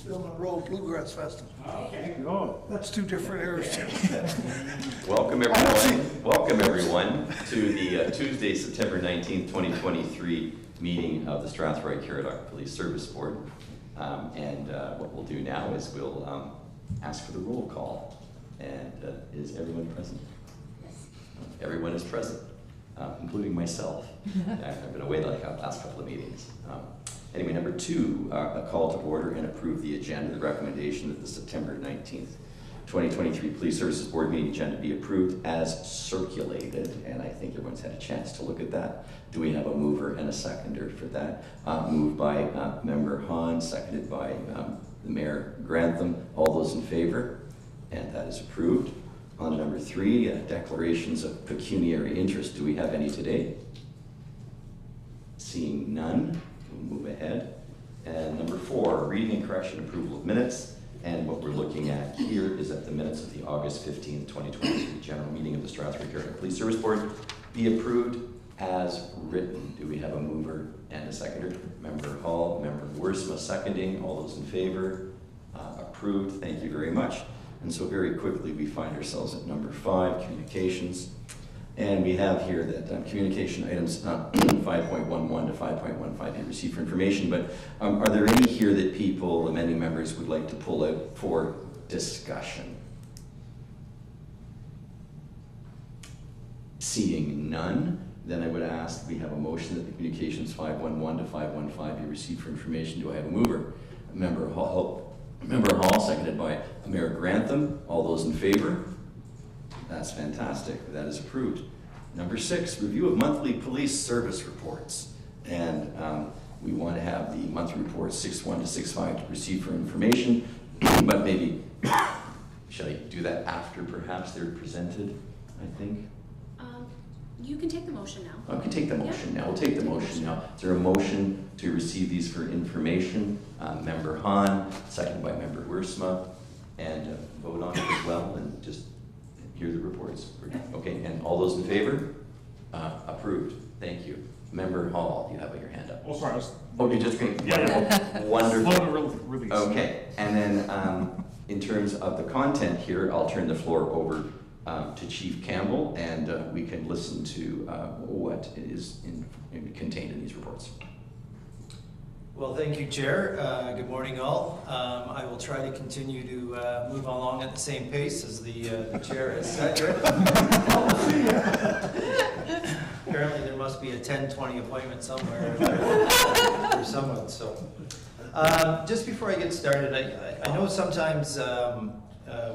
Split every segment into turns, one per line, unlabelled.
Bill Monroe Bluegrass Festival.
Okay.
Oh,
That's two different areas.
Welcome everyone. Welcome everyone to the Tuesday, September 19th, 2023 meeting of the Strathroy-Caradoc Police Service Board. What we'll do now is we'll ask for the roll call. And is everyone present?
Yes.
Everyone is present, including myself. I've been away like the last couple of meetings. Anyway, number two, a call to order and approve the agenda. The recommendation that the September 19th, 2023 Police Services Board meeting agenda be approved as circulated, and I think everyone's had a chance to look at that. Do we have a mover and a seconder for that? Moved by Member Hahn, seconded by the Mayor Grantham. All those in favor? And that is approved. On to number three, declarations of pecuniary interest. Do we have any today? Seeing none, we'll move ahead. And number four, reading and correction approval of minutes. And what we're looking at here is that the minutes of the August 15th, 2023 general meeting of the Strathroy-Caradoc Police Service Board be approved as written. Do we have a mover and a seconder? Member Hall, Member Worsma seconding. All those in favor? Approved. Thank you very much. And so very quickly we find ourselves at number 5, communications. And we have here that communication items 5.11 to 5.15 be received for information, but are there any here that people, many members, would like to pull out for discussion? Seeing none, then I would ask we have a motion that the communications 5.11 to 5.15 be received for information. Do I have a mover? Member Hall, seconded by Mayor Grantham. All those in favor? That's fantastic. That is approved. Number 6, review of monthly police service reports. And we want to have the monthly reports 6.1 to 6.5 to receive for information, but maybe, shall I do that after perhaps they're presented, I think?
You can take the motion now.
I can take the motion now. We'll take the motion now. Is there a motion to receive these for information? Member Hahn, seconded by Member Worsma, and vote on it as well, and just hear the reports. Okay, and all those in favor? Approved. Thank you. Member Hall, you have your hand up.
oh, sorry.
Oh, you just great.
Yeah.
Wonderful.
Slow to release.
Okay, and then in terms of the content here, I'll turn the floor over to Chief Campbell, and we can listen to what is contained in these reports.
Well, thank you, Chair. Good morning, all. I will try to continue to move along at the same pace as the Chair has set here. Apparently, there must be a 10:20 appointment somewhere for someone. So, just before I get started, I know sometimes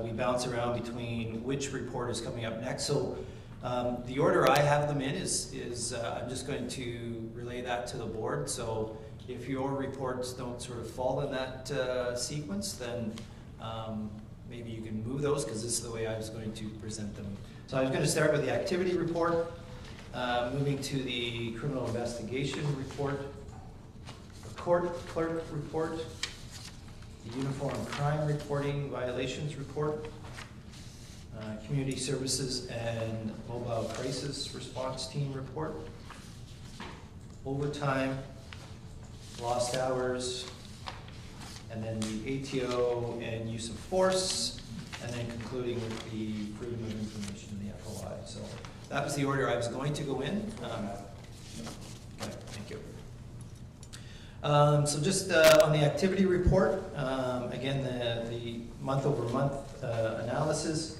we bounce around between which report is coming up next. So, the order I have them in is I'm just going to relay that to the board. So, if your reports don't sort of fall in that sequence, then maybe you can move those, because this is the way I was going to present them. So I was going to start with the activity report, moving to the criminal investigation report, the court clerk report, the uniform crime reporting violations report, community services and mobile crisis response team report, overtime, lost hours, and then the ATO and use of force, and then concluding with the freedom of information in the FOI. So that was the order I was going to go in. Okay, thank you. So just on the activity report, again, the month-over-month analysis,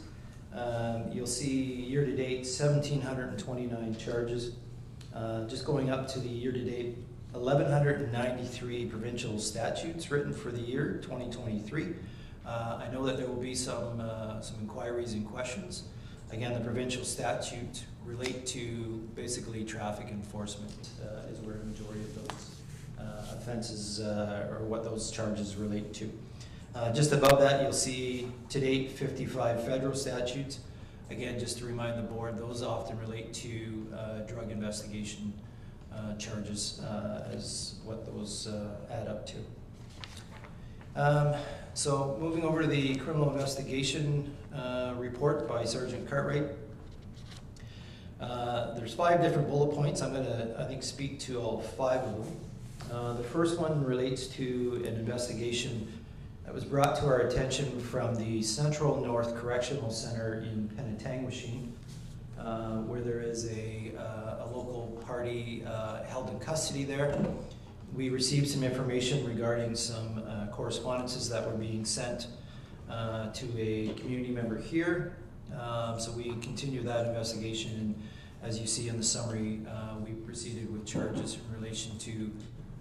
you'll see year-to-date 1,729 charges, just going up to the year-to-date 1,193 provincial statutes written for the year 2023. I know that there will be some inquiries and questions. Again, the provincial statutes relate to basically traffic enforcement is where the majority of those offenses or what those charges relate to. Just above that, you'll see to date 55 federal statutes. Again, just to remind the board, those often relate to drug investigation charges as what those add up to. So moving over to the criminal investigation report by Sergeant Cartwright. There's 5 different bullet points. I'm going to, I think, speak to all 5 of them. The first one relates to an investigation that was brought to our attention from the Central North Correctional Center in Penetangwishing, where there is a local party held in custody there. We received some information regarding some correspondences that were being sent to a community member here. So we continue that investigation, and as you see in the summary, we proceeded with charges in relation to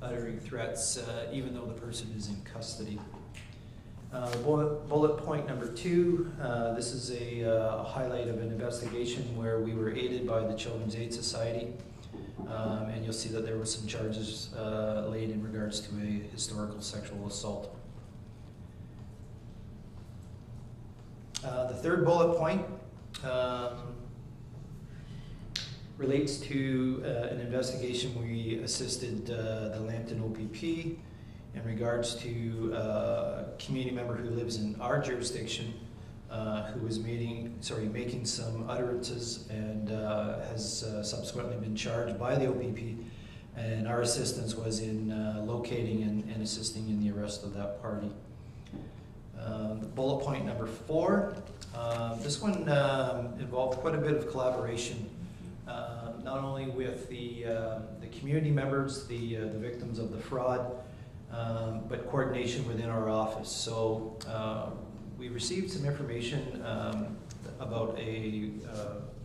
uttering threats even though the person is in custody. Bullet point number 2, this is a highlight of an investigation where we were aided by the Children's Aid Society, and you'll see that there were some charges laid in regards to a historical sexual assault. The third bullet point relates to an investigation we assisted the Lambton OPP in regards to a community member who lives in our jurisdiction who was making some utterances and has subsequently been charged by the OPP, and our assistance was in locating and assisting in the arrest of that party. The bullet point number 4, this one involved quite a bit of collaboration, not only with the community members, the victims of the fraud, but coordination within our office. So we received some information about a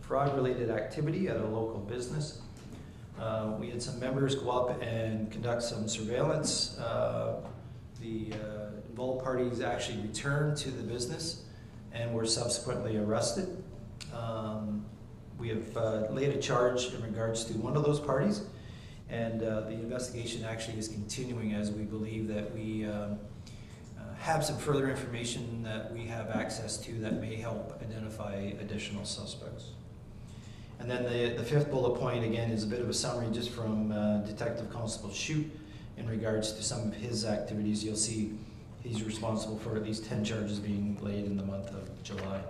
fraud-related activity at a local business. We had some members go up and conduct some surveillance. The involved parties actually returned to the business and were subsequently arrested. We have laid a charge in regards to one of those parties, and the investigation actually is continuing as we believe that we have some further information that we have access to that may help identify additional suspects. And then the 5th bullet point, again, is a bit of a summary just from Detective Constable Shute in regards to some of his activities. You'll see he's responsible for at least 10 charges being laid in the month of July.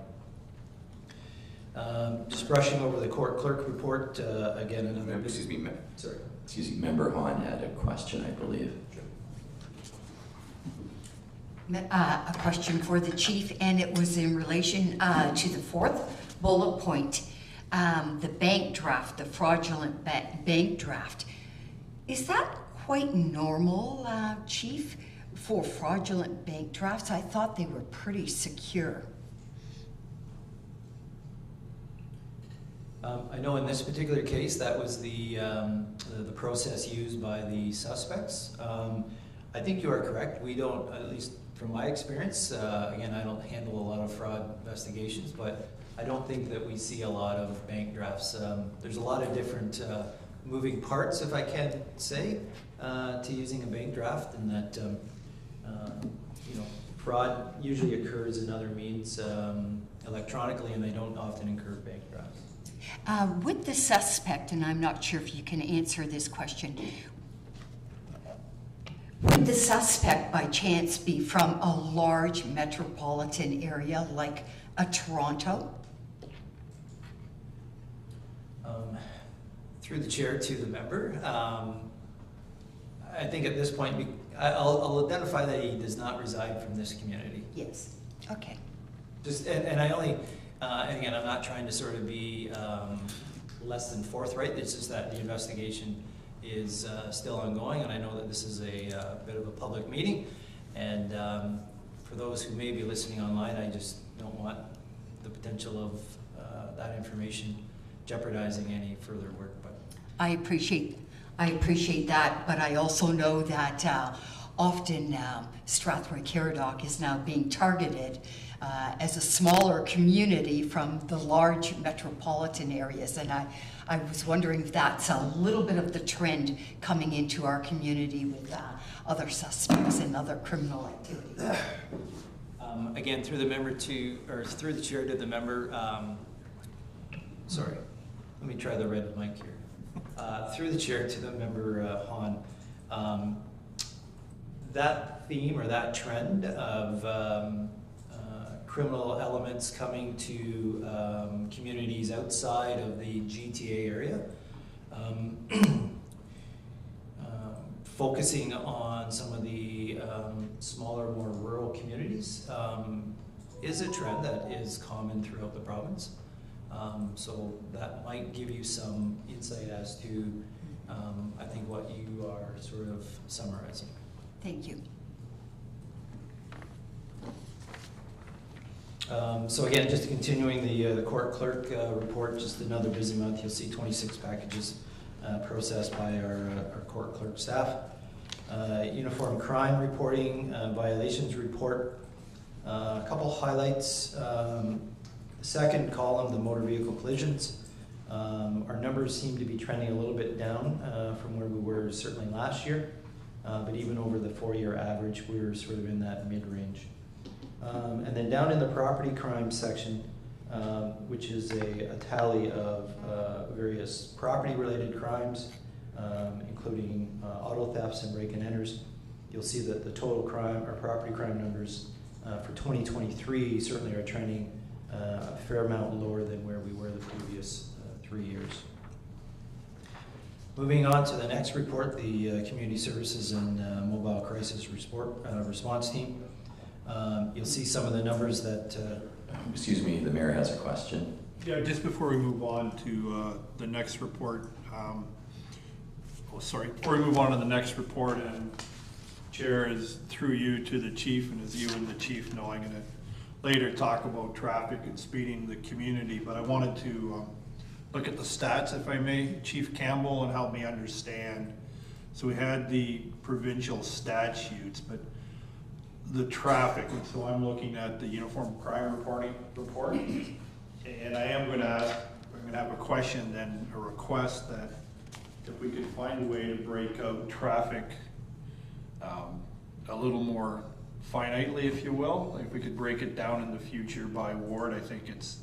Just brushing over the court clerk report, again, another...
Excuse me,
sorry.
Excuse me, Member Hahn had a question, I believe.
A question for the chief, and it was in relation to the 4th bullet point, the bank draft, the fraudulent bank draft. Is that quite normal, Chief, for fraudulent bank drafts? I thought they were pretty secure.
I know in this particular case that was the process used by the suspects. I think you are correct. We don't, at least from my experience, again, I don't handle a lot of fraud investigations, but I don't think that we see a lot of bank drafts. There's a lot of different moving parts, if I can say, to using a bank draft, and that fraud usually occurs in other means electronically, and they don't often incur bank drafts.
With the suspect, and I'm not sure if you can answer this question, would the suspect by chance be from a large metropolitan area like a Toronto?
Through the chair to the member, I think at this point, I'll identify that he does not reside from this community.
Yes. Okay.
Just, and I only, and again, I'm not trying to sort of be less than forthright. It's just that the investigation is still ongoing, and I know that this is a bit of a public meeting, and for those who may be listening online, I just don't want the potential of that information jeopardizing any further work. But
I appreciate that, but I also know that often Strathroy-Caradoc is now being targeted as a smaller community from the large metropolitan areas, and I was wondering if that's a little bit of the trend coming into our community with other suspects and other criminal activity.
Again, through the member to, or through the chair to the member, sorry, let me try the red mic here. Through the chair to the member Hahn, that theme or that trend of criminal elements coming to communities outside of the GTA area, focusing on some of the smaller, more rural communities is a trend that is common throughout the province. So that might give you some insight as to, I think, what you are sort of summarizing.
Thank you.
So again, just continuing the court clerk report, just another busy month. You'll see 26 packages processed by our court clerk staff. Uniform crime reporting, violations report. A couple highlights. The second column, the motor vehicle collisions. Our numbers seem to be trending a little bit down from where we were certainly last year, but even over the 4-year average, we're sort of in that mid-range. And then down in the property crime section, which is a tally of various property-related crimes, including auto thefts and break-and-enters, you'll see that the total crime or property crime numbers for 2023 certainly are trending a fair amount lower than where we were the previous 3 years. Moving on to the next report, the Community Services and Mobile Crisis Response Team. You'll see some of the numbers that...
Excuse me, the mayor has a question.
Yeah, just before we move on to the next report, before we move on to the next report, and Chair, is through you to the chief, and as you and the chief know, I'm going to later talk about traffic and speeding in the community, but I wanted to look at the stats, if I may, Chief Campbell, and help me understand. So we had the provincial statutes, but the traffic, and so I'm looking at the uniform crime reporting report, and I am going to ask, I'm going to have a question, then a request that if we could find a way to break out traffic a little more finitely, if you will, if we could break it down in the future by ward. I think it's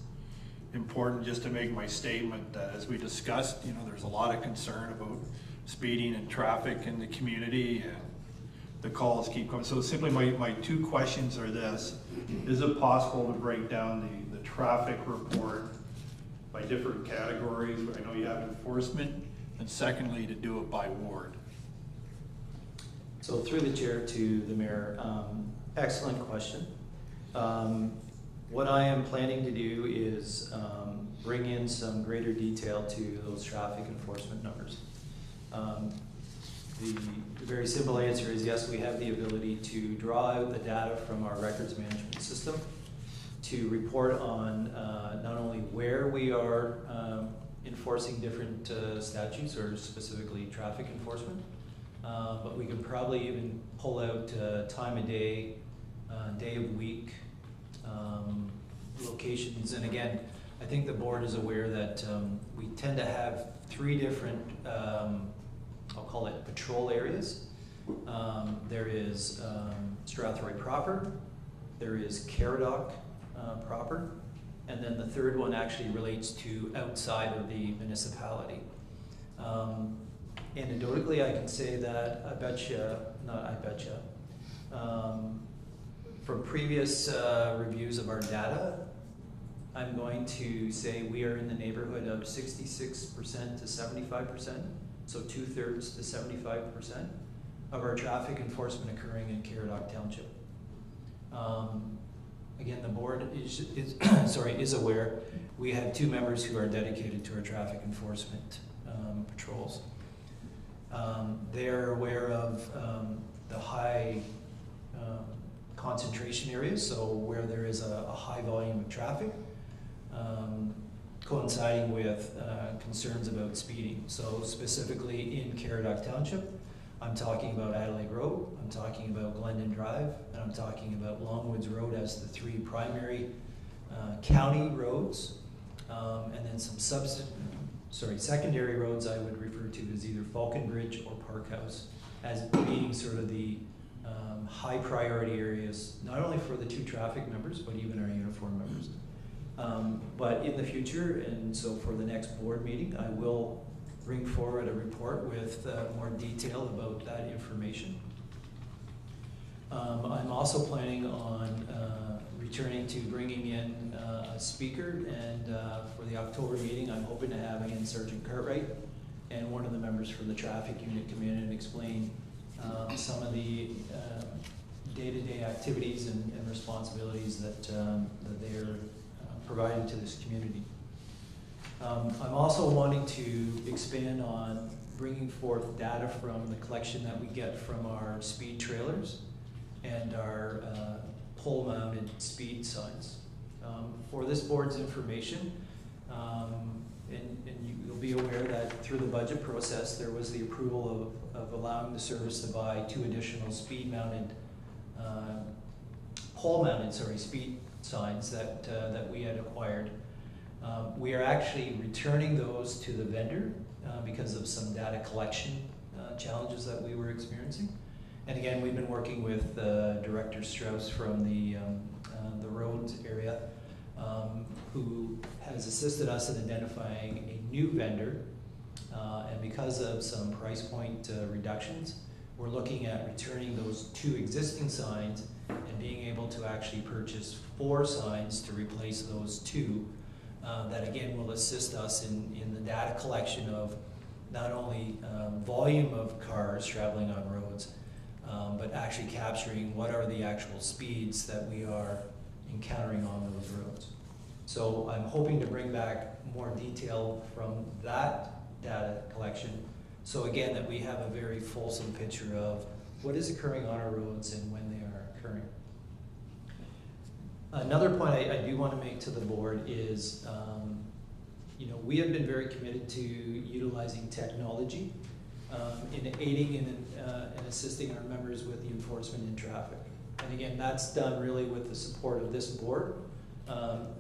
important just to make my statement that, as we discussed, there's a lot of concern about speeding and traffic in the community, and the calls keep coming. So simply my two questions are this: is it possible to break down the traffic report by different categories? I know you have enforcement, and secondly, to do it by ward.
So through the chair to the mayor, excellent question. What I am planning to do is bring in some greater detail to those traffic enforcement numbers. The very simple answer is yes, we have the ability to draw out the data from our records management system to report on not only where we are enforcing different statutes, or specifically traffic enforcement, but we can probably even pull out time of day, day of week, locations. And again, I think the board is aware that we tend to have 3 different, I'll call it patrol areas. There is Strathroy proper, there is Caradoc proper, and then the third one actually relates to outside of the municipality. Anecdotally, I can say that from previous reviews of our data, I'm going to say we are in the neighborhood of 66% to 75%, so 2/3 to 75% of our traffic enforcement occurring in Caradoc Township. Again, the board is aware. We have 2 members who are dedicated to our traffic enforcement patrols. They're aware of the high concentration areas, so where there is a high volume of traffic, coinciding with concerns about speeding. So specifically in Caradoc Township, I'm talking about Adelaide Road, I'm talking about Glendon Drive, and I'm talking about Longwoods Road as the 3 primary county roads, and then some secondary roads I would refer to as either Falconbridge or Parkhouse as being sort of the high priority areas, not only for the 2 traffic members, but even our uniform members. But in the future, and so for the next board meeting, I will bring forward a report with more detail about that information. I'm also planning on returning to bringing in a speaker, and for the October meeting, I'm hoping to have again Sergeant Cartwright and one of the members from the traffic unit come in and explain some of the day-to-day activities and responsibilities that they're providing to this community. I'm also wanting to expand on bringing forth data from the collection that we get from our speed trailers and our pole-mounted speed signs. For this board's information, and you'll be aware that through the budget process, there was the approval of allowing the service to buy 2 additional speed-mounted, pole-mounted, speed signs that we had acquired. We are actually returning those to the vendor because of some data collection challenges that we were experiencing. And again, we've been working with Director Strauss from the roads area, who has assisted us in identifying a new vendor. And because of some price point reductions, we're looking at returning those 2 existing signs and being able to actually purchase 4 signs to replace those 2. That again will assist us in the data collection of not only volume of cars traveling on roads, but actually capturing what are the actual speeds that we are encountering on those roads. So I'm hoping to bring back more detail from that data collection. So again, that we have a very fulsome picture of what is occurring on our roads and when they are occurring. Another point I do want to make to the board is, we have been very committed to utilizing technology in aiding and assisting our members with the enforcement in traffic. And again, that's done really with the support of this board,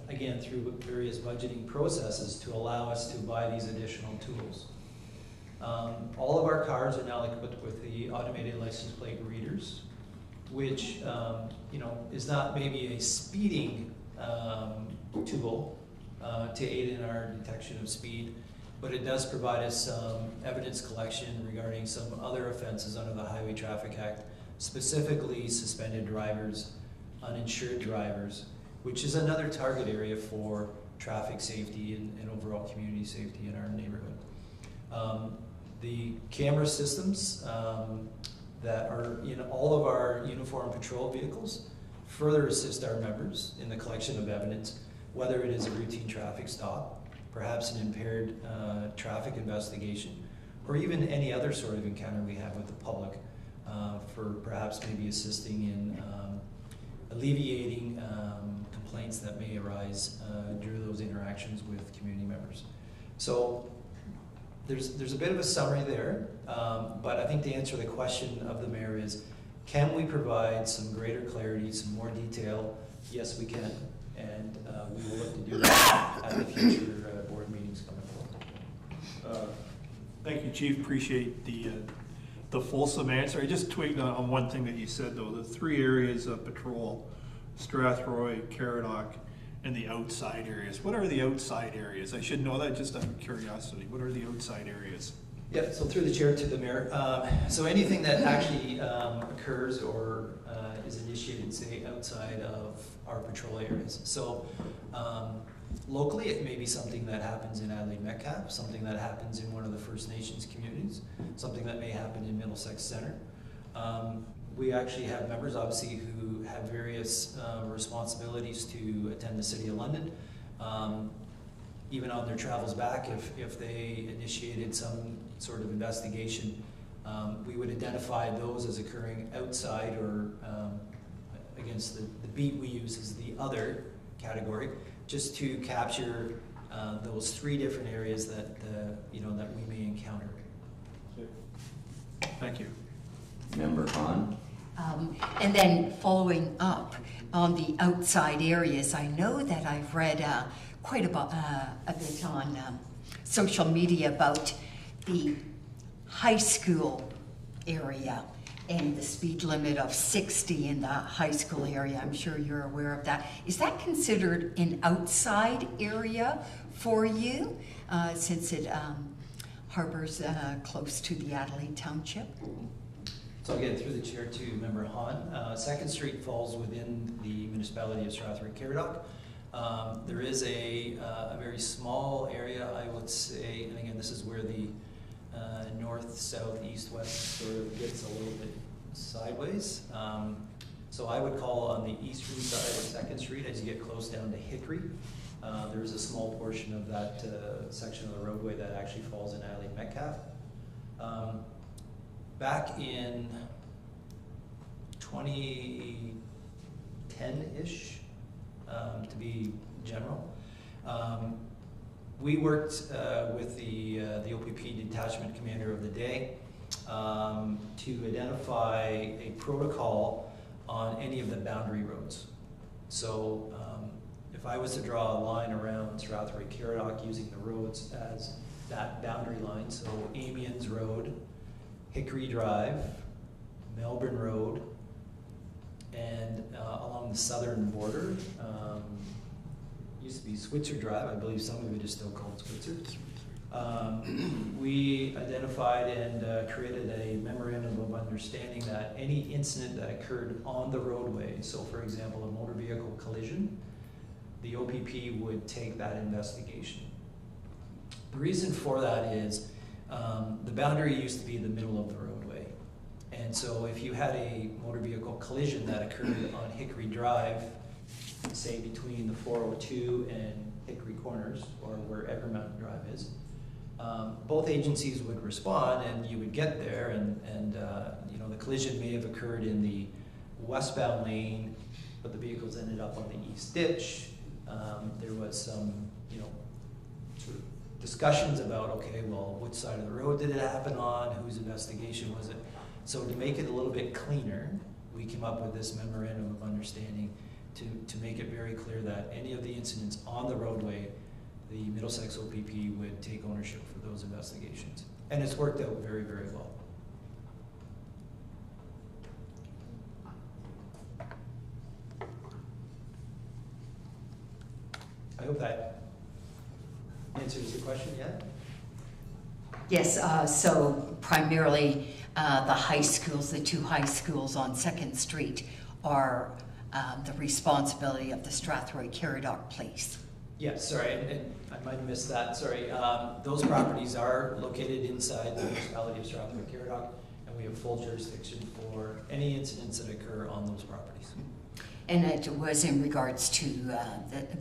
again, through various budgeting processes to allow us to buy these additional tools. All of our cars are now equipped with the automated license plate readers, which is not maybe a speeding tool to aid in our detection of speed, but it does provide us some evidence collection regarding some other offenses under the Highway Traffic Act, specifically suspended drivers, uninsured drivers, which is another target area for traffic safety and overall community safety in our neighborhood. The camera systems that are in all of our uniform patrol vehicles further assist our members in the collection of evidence, whether it is a routine traffic stop, perhaps an impaired traffic investigation, or even any other sort of encounter we have with the public for perhaps maybe assisting in alleviating complaints that may arise during those interactions with community members. So there's a bit of a summary there, but I think to answer the question of the mayor is, can we provide some greater clarity, some more detail? Yes, we can, and we will look to do that at the future board meetings coming forward.
Thank you, Chief. Appreciate the fulsome answer. I just tweaked on one thing that you said, though. The 3 areas of patrol, Strathroy-Caradoc, and the outside areas. What are the outside areas? I should know that just out of curiosity. What are the outside areas?
Yeah, so through the chair to the mayor. So anything that actually occurs or is initiated, say, outside of our patrol areas. So locally, it may be something that happens in Adelaide-Metcalfe, something that happens in one of the First Nations communities, something that may happen in Middlesex Center. We actually have members, obviously, who have various responsibilities to attend the City of London. Even on their travels back, if they initiated some sort of investigation, we would identify those as occurring outside or against the beat we use is the other category, just to capture those 3 different areas that that we may encounter.
Thank you.
Member Hahn?
And then following up on the outside areas, I know that I've read quite a bit on social media about the high school area and the speed limit of 60 in the high school area. I'm sure you're aware of that. Is that considered an outside area for you since it harbors close to the Adelaide Township?
So again, through the chair to Member Hahn, 2nd Street falls within the municipality of Strathroy-Caradoc. There is a very small area, I would say, and again, this is where the north, south, east, west sort of gets a little bit sideways. So I would call on the eastern side of 2nd Street as you get close down to Hickory. There's a small portion of that section of the roadway that actually falls in Alley Metcalf. Back in 2010-ish, to be general, we worked with the OPP detachment commander of the day to identify a protocol on any of the boundary roads. So if I was to draw a line around Strathroy-Caradoc using the roads as that boundary line, so Amiens Road, Hickory Drive, Melbourne Road, and along the southern border, used to be Switzer Drive, I believe some of it is still called Switzer. We identified and created a memorandum of understanding that any incident that occurred on the roadway, so for example, a motor vehicle collision, the OPP would take that investigation. The reason for that is the boundary used to be the middle of the roadway. And so if you had a motor vehicle collision that occurred on Hickory Drive, say between the 402 and Hickory Corners, or wherever Mountain Drive is, both agencies would respond and you would get there and you know, the collision may have occurred in the westbound lane, but the vehicles ended up on the east ditch. There was some, you know, sort of discussions about, okay, well, which side of the road did it happen on? Whose investigation was it? So to make it a little bit cleaner, we came up with this memorandum of understanding to make it very clear that any of the incidents on the roadway, the Middlesex OPP would take ownership for those investigations. And it's worked out very, very well. I hope that answers the question, yeah?
Yes, so primarily the high schools, the 2 high schools on 2nd Street are the responsibility of the Strathroy-Caradoc Police.
Yes, sorry, and I might have missed that, sorry. Those properties are located inside the municipality of Strathroy-Caradoc, and we have full jurisdiction for any incidents that occur on those properties.
And it was in regards to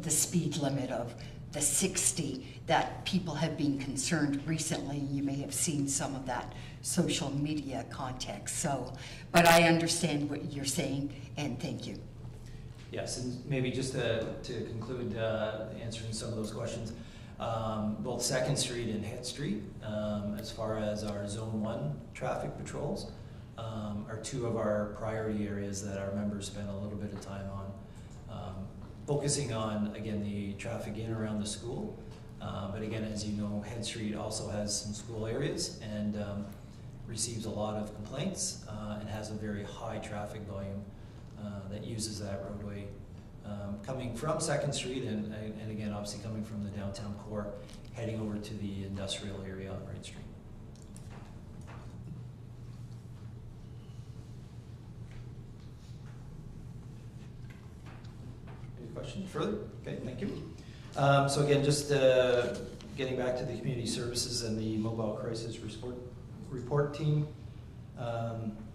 the speed limit of the 60 that people have been concerned recently. You may have seen some of that social media context. So, but I understand what you're saying, and thank you.
Yes, and maybe just to conclude answering some of those questions, both 2nd Street and Head Street, as far as our Zone 1 traffic patrols, are 2 of our priority areas that our members spend a little bit of time on. Focusing on, again, the traffic in around the school, but again, as you know, Head Street also has some school areas and receives a lot of complaints and has a very high traffic volume that uses that roadway coming from 2nd Street and again, obviously coming from the downtown core, heading over to the industrial area on Wright Street. Any questions further? Okay, thank you. So again, just getting back to the community services and the mobile crisis report team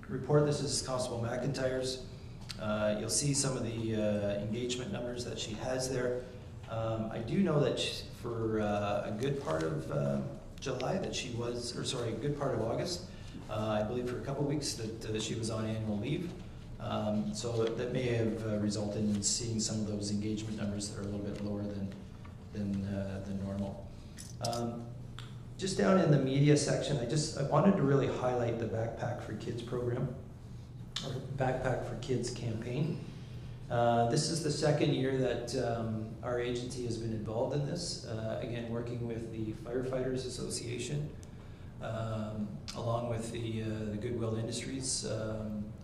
report. This is Constable McIntyre's. You'll see some of the engagement numbers that she has there. I do know that for a good part of July that she was, or sorry, a good part of August, I believe for a couple weeks that she was on annual leave. So that may have resulted in seeing some of those engagement numbers that are a little bit lower than normal. Just down in the media section, I wanted to really highlight the Backpack for Kids program, or Backpack for Kids campaign. This is the 2nd year that our agency has been involved in this, again working with the Firefighters Association, along with the Goodwill Industries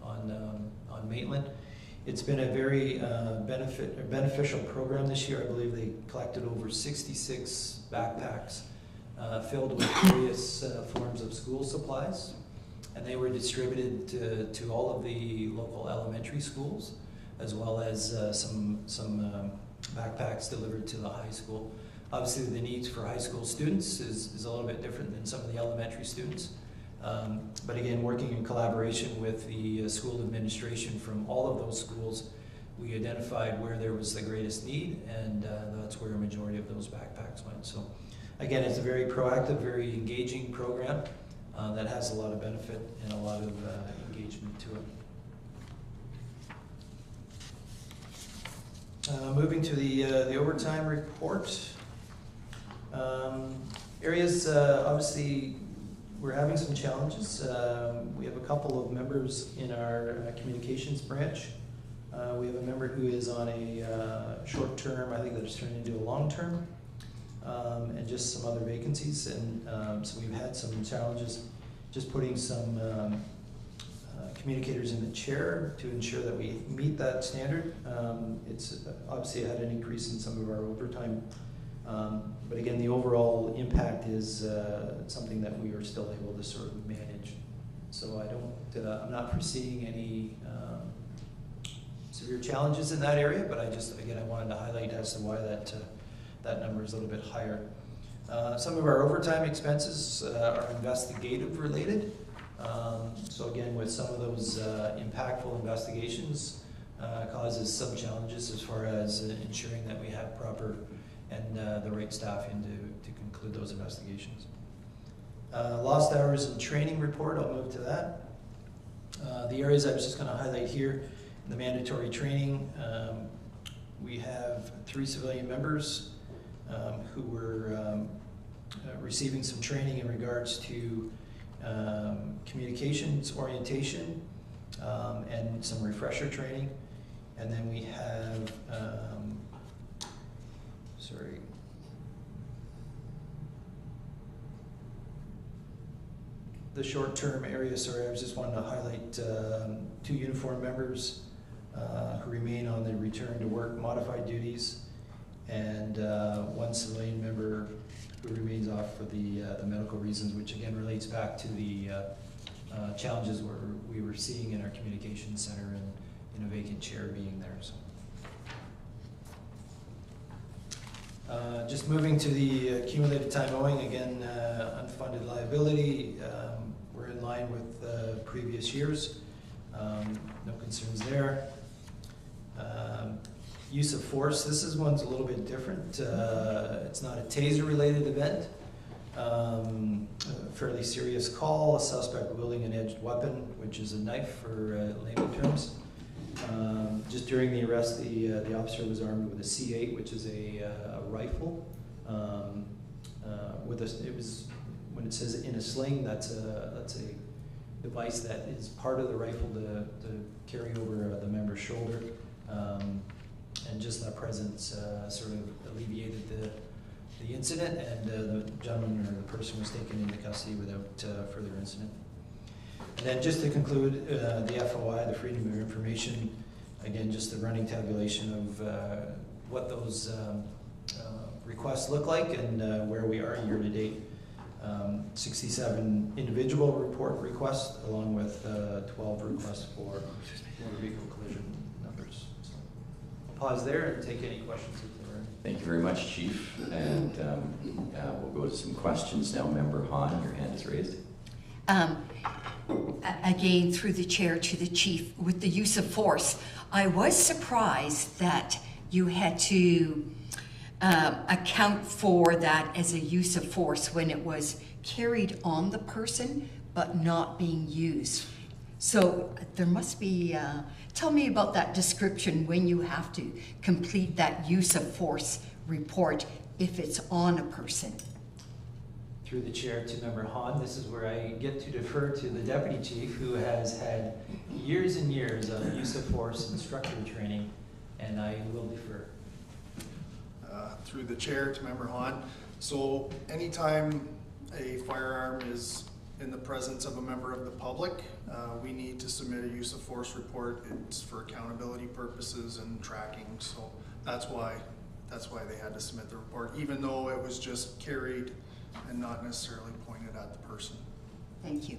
on Maitland. It's been a very beneficial program this year. I believe they collected over 66 backpacks filled with various forms of school supplies, and they were distributed to all of the local elementary schools, as well as some backpacks delivered to the high school. Obviously, the needs for high school students is a little bit different than some of the elementary students. But again, working in collaboration with the school administration from all of those schools, we identified where there was the greatest need, and that's where a majority of those backpacks went. So again, it's a very proactive, very engaging program that has a lot of benefit and a lot of engagement to it. Moving to the overtime report. Areas, obviously, we're having some challenges. We have a couple of members in our communications branch. We have a member who is on a short-term, I think that's turned into a long-term, and just some other vacancies. And so we've had some challenges just putting some communicators in the chair to ensure that we meet that standard. It's obviously had an increase in some of our overtime. But again, the overall impact is something that we are still able to sort of manage. So I'm not foreseeing any severe challenges in that area, but I wanted to highlight as to why that number is a little bit higher. Some of our overtime expenses are investigative related. So again, with some of those impactful investigations, causes some challenges as far as ensuring that we have proper and the right staff in to conclude those investigations. Lost hours and training report, I'll move to that. The areas I was just going to highlight here, the mandatory training, we have 3 civilian members who were receiving some training in regards to communications orientation and some refresher training. And then we have the short-term area, I was just wanting to highlight 2 uniformed members who remain on the return to work modified duties, and 1 civilian member who remains off for the medical reasons, which again relates back to the challenges we were seeing in our communications center and in a vacant chair being there. So. Just moving to the accumulated time owing, again, unfunded liability, we're in line with previous years. No concerns there. Use of force, one's a little bit different. It's not a taser-related event. A fairly serious call, a suspect wielding an edged weapon, which is a knife for layman terms. Just during the arrest, the officer was armed with a C8, which is a rifle. When it says in a sling, that's a device that is part of the rifle to carry over the member's shoulder. And just that presence sort of alleviated the incident, and the gentleman or the person was taken into custody without further incident. And then just to conclude, the FOI, the Freedom of Information, again, just the running tabulation of what those requests look like and where we are year to date. 67 individual report requests, along with 12 requests for motor vehicle collision numbers. So I'll pause there and take any questions if there are any.
Thank you very much, Chief. And we'll go to some questions now. Member Hahn, your hand is raised.
Again, through the chair to the chief, with the use of force, I was surprised that you had to account for that as a use of force when it was carried on the person but not being used. So there must be, tell me about that description when you have to complete that use of force report if it's on a person.
Through the chair to Member Hahn, this is where I get to defer to the Deputy Chief, who has had years and years of use of force instructor training, and I will defer.
Through the chair to Member Hahn. So anytime a firearm is in the presence of a member of the public, we need to submit a use of force report. It's for accountability purposes and tracking. So that's why they had to submit the report, even though it was just carried and not necessarily pointed at the person.
Thank you.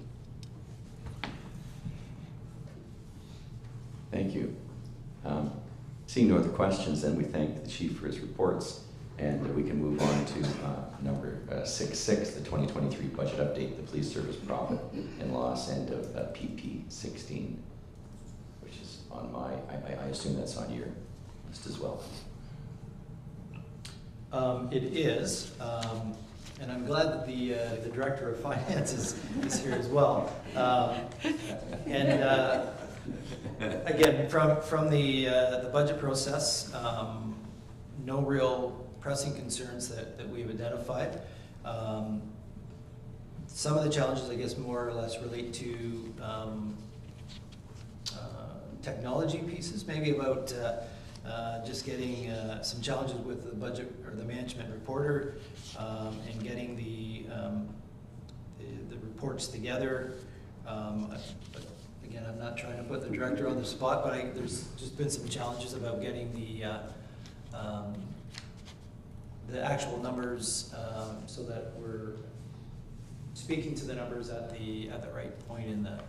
Thank you. Seeing no other questions, then we thank the Chief for his reports, and we can move on on to number 6.6, the 2023 budget update, the police service profit and loss end of PP 16, which is on my, I assume that's on your list as well.
It is, and I'm glad that the Director of Finance is here as well. Again, from the budget process, no real pressing concerns that we've identified. Some of the challenges, I guess, more or less relate to technology pieces, maybe about just getting some challenges with the budget or the management reporter and getting the reports together. Again, I'm not trying to put the director on the spot, but there's just been some challenges about getting the actual numbers so that we're speaking to the numbers at the right point in the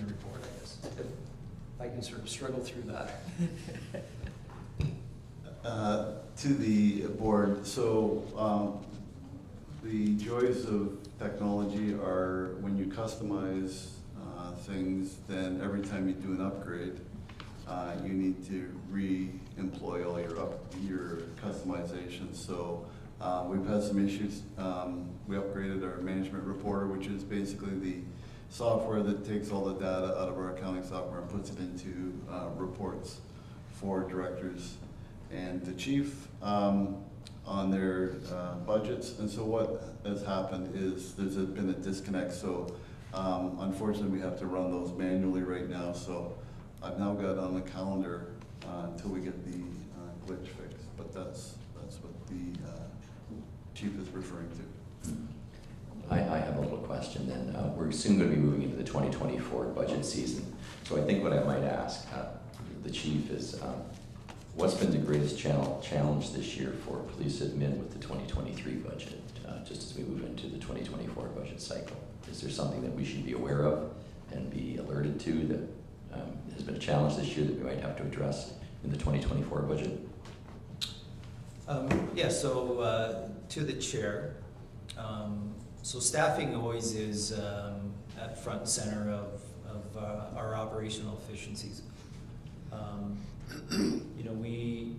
report, I guess. If I can sort of struggle through that.
To the board, so the joys of technology are when you customize things, then every time you do an upgrade, you need to re-employ all your customizations. So we've had some issues. We upgraded our management reporter, which is basically the software that takes all the data out of our accounting software and puts it into reports for directors and the chief on their budgets. And so what has happened is there's been a disconnect. So unfortunately, we have to run those manually right now. So I've now got on the calendar until we get the glitch fixed. But that's what the chief is referring to.
I have a little question then. We're soon going to be moving into the 2024 budget season. So I think what I might ask the chief is, what's been the greatest challenge this year for police admin with the 2023 budget, just as we move into the 2024 budget cycle? Is there something that we should be aware of and be alerted to that has been a challenge this year that we might have to address in the 2024 budget?
Yeah, so to the chair, so staffing always is at front and center of our operational efficiencies. You know, we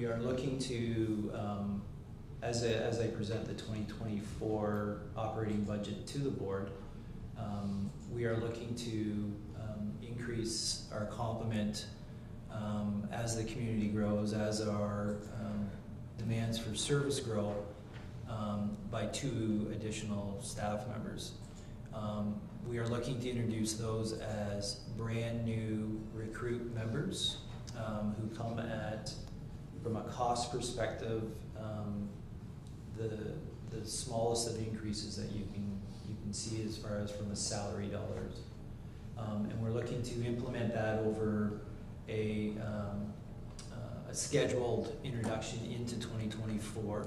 are looking to, as I present the 2024 operating budget to the board, we are looking to increase our complement as the community grows, as our demands for service grow, by 2 additional staff members. We are looking to introduce those as brand new recruit members who come at, from a cost perspective, the smallest of increases that you can see as far as from the salary dollars. And we're looking to implement that over a scheduled introduction into 2024,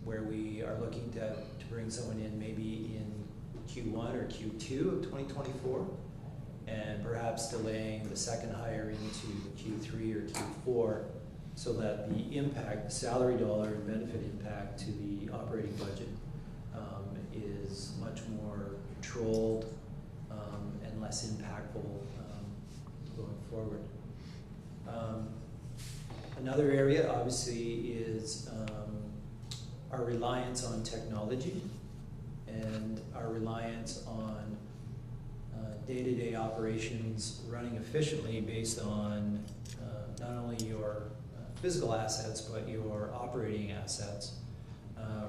where we are looking to bring someone in maybe in Q1 or Q2 of 2024, and perhaps delaying the second hire into Q3 or Q4, so that the impact, the salary dollar and benefit impact to the operating budget is much more controlled and less impactful going forward. Another area, obviously, is our reliance on technology and our reliance on day-to-day operations running efficiently based on not only your physical assets, but your operating assets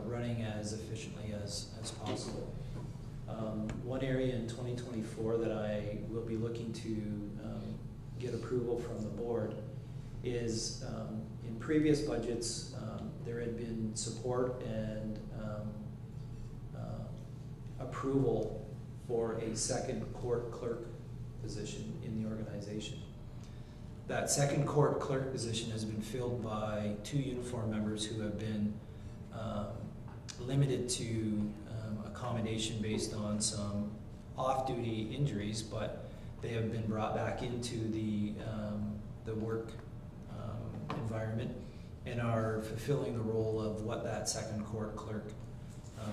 running as efficiently as possible. One area in 2024 that I will be looking to get approval from the board is in previous budgets there had been support and approval for a second court clerk position in the organization. That second court clerk position has been filled by 2 uniform members who have been limited to accommodation based on some off-duty injuries, but they have been brought back into the work environment and are are fulfilling the role of what that second court clerk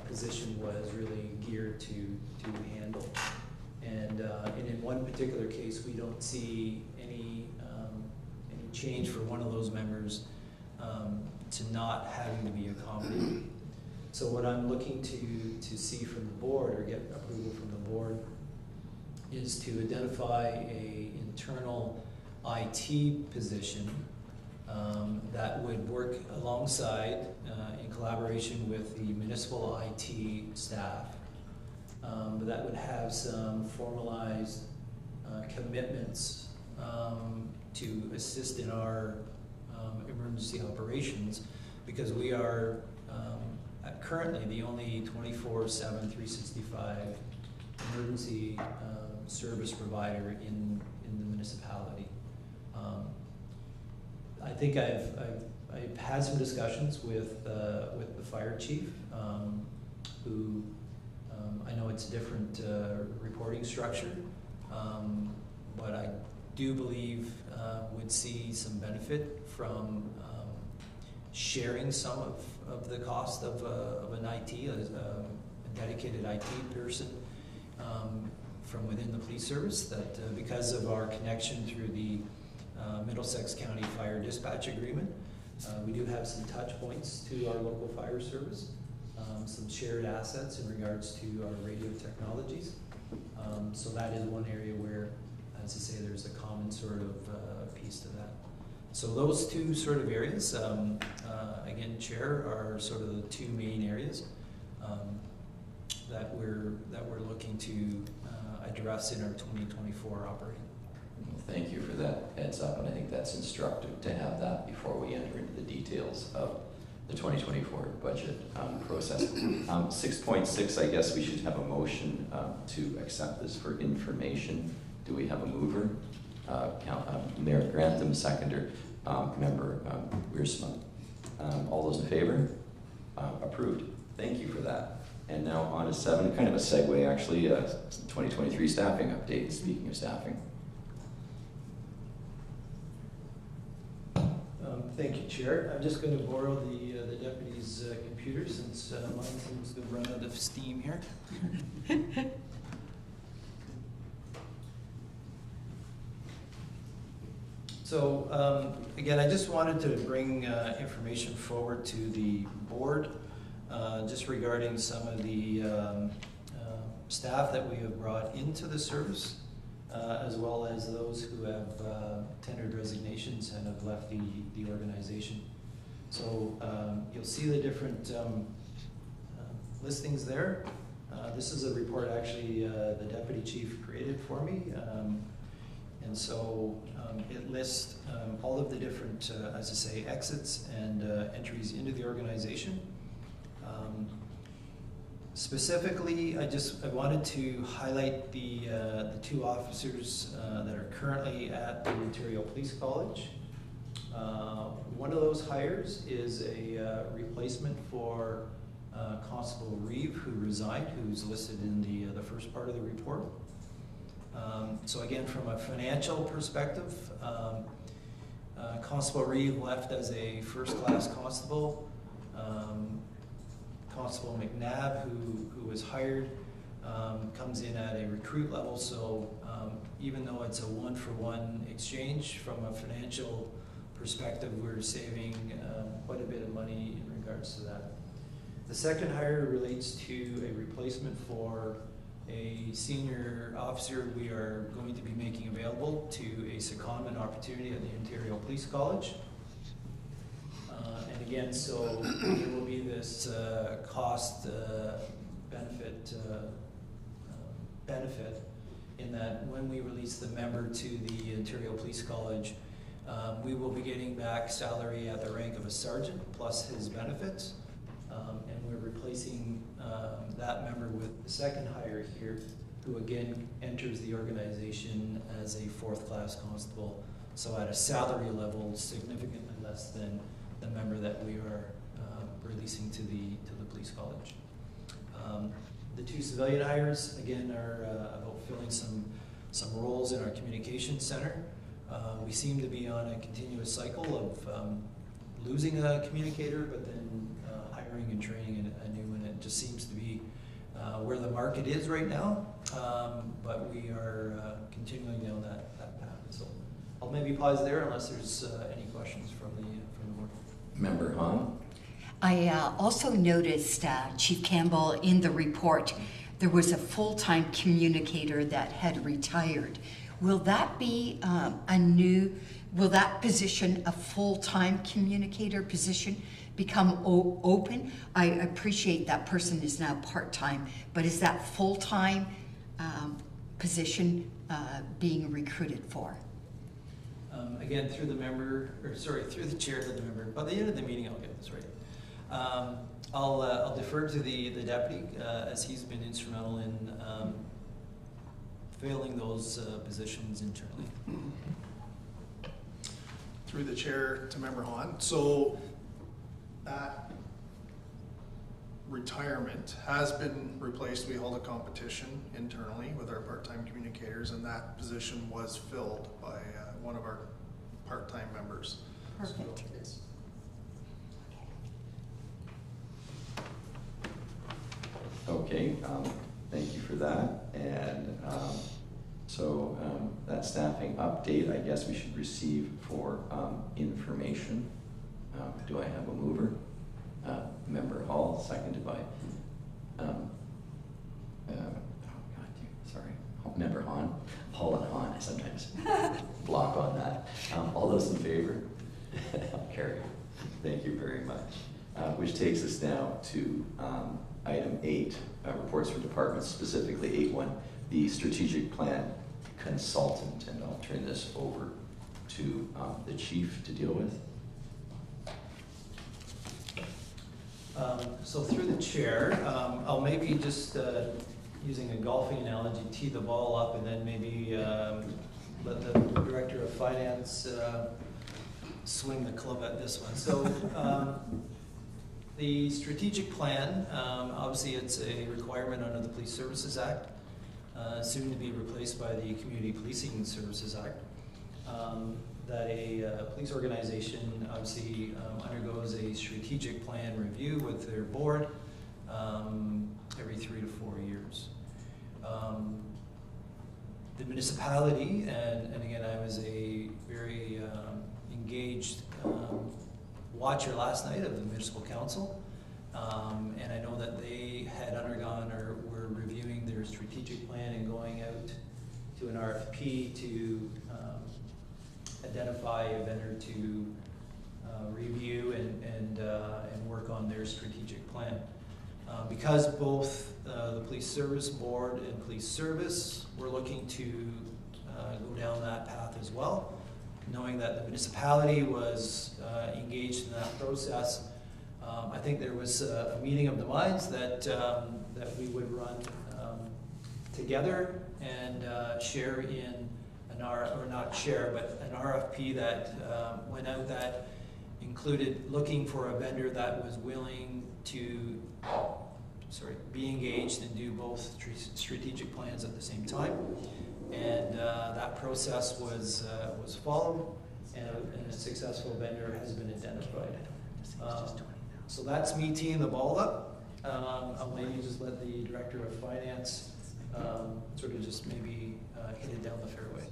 position was really geared to handle. And in one particular case, we don't see any change for one of those members to not having to be accommodated. So what I'm looking to see from the board, or get approval from the board, is to identify a internal IT position that would work alongside, in collaboration with the municipal IT staff, that would have some formalized commitments to assist in our emergency operations, because we are currently the only 24/7, 365 emergency service provider in the municipality. I think I've had some discussions with the fire chief, who I know it's a different reporting structure, but I do believe would see some benefit from sharing some of the cost of an IT, a dedicated IT person from within the police service, that because of our connection through the Middlesex County Fire Dispatch Agreement, we do have some touch points to our local fire service, some shared assets in regards to our radio technologies. So that is one area where, as I say, there's a common sort of piece to that. So those two sort of areas, again, Chair, are sort of the two main areas that we're looking to address in our 2024 operating.
Thank you for that heads up, and I think that's instructive to have that before we enter into the details of the 2024 budget process. 6.6, I guess we should have a motion to accept this for information. Do we have a mover? Mayor Grantham, seconder, member Wiersma. All those in favor? Approved. Thank you for that. And now on to 7, kind of a segue actually, 2023 staffing update, speaking of staffing.
Thank you, Chair. I'm just going to borrow the deputy's computer, since mine seems to run out of steam here. So again, I just wanted to bring information forward to the board just regarding some of the staff that we have brought into the service, as well as those who have tendered resignations and have left the organization. So you'll see the different listings there. This is a report actually the deputy chief created for me. And so it lists all of the different, as I say, exits and entries into the organization. Specifically, I wanted to highlight the 2 officers that are currently at the Ontario Police College. One of those hires is a replacement for Constable Reeve, who resigned, who's listed in the first part of the report. So again, from a financial perspective, Constable Reeve left as a first-class constable. Constable McNabb, who was hired, comes in at a recruit level. So even though it's a one-for-one exchange, from a financial perspective, we're saving quite a bit of money in regards to that. The second hire relates to a replacement for a senior officer we are going to be making available to a secondment opportunity at the Ontario Police College. And again, so there will be this cost benefit in that when we release the member to the Ontario Police College, we will be getting back salary at the rank of a sergeant plus his benefits. And we're replacing that member with the second hire here, who again enters the organization as a 4th-class constable, so at a salary level significantly less than the member that we are releasing to the police college. The 2 civilian hires again are about filling some roles in our communications center. We seem to be on a continuous cycle of losing a communicator, but then hiring and training a new one. It just seems to be where the market is right now, but we are continuing down that path. So I'll maybe pause there unless there's any questions from the board.
Member Han?
I also noticed, Chief Campbell, in the report, there was a full-time communicator that had retired. Will that be will that position, a full-time communicator position, become open? I appreciate that person is now part-time, but is that full-time position being recruited for?
Again, through the chair to the member. By the end of the meeting, I'll get this right. I'll defer to the deputy as he's been instrumental in filling those positions internally.
Through the chair to member Han. So that retirement has been replaced. We held a competition internally with our part-time communicators, and that position was filled by one of our part-time members.
Perfect.
Okay, thank you for that. And so that staffing update, I guess we should receive for information. Do I have a mover? Member Hall, seconded by, Member Hahn. Hall and Hahn, I sometimes block on that. All those in favor? I'll carry. Thank you very much. Which takes us now to item 8, reports from departments, specifically 8.1, the strategic plan consultant, and I'll turn this over to the chief to deal with.
So through the chair, I'll maybe just, using a golfing analogy, tee the ball up and then maybe let the director of finance swing the club at this one. So the strategic plan, obviously it's a requirement under the Police Services Act, soon to be replaced by the Community Policing Services Act, that a police organization obviously undergoes a strategic plan review with their board every 3 to 4 years. The municipality, and again, I was a very engaged watcher last night of the municipal council, and I know that they had undergone or were reviewing their strategic plan and going out to an RFP to identify a vendor to review and work on their strategic plan. Because both the Police Service Board and Police Service were looking to go down that path as well, knowing that the municipality was engaged in that process, I think there was a meeting of the minds that that we would run together and share in an RFP that went out that included looking for a vendor that was willing to be engaged and do both strategic plans at the same time. And that process was followed, and a successful vendor has been identified. So that's me teeing the ball up. I'll maybe just let the Director of Finance sort of just maybe hit it down the fairway.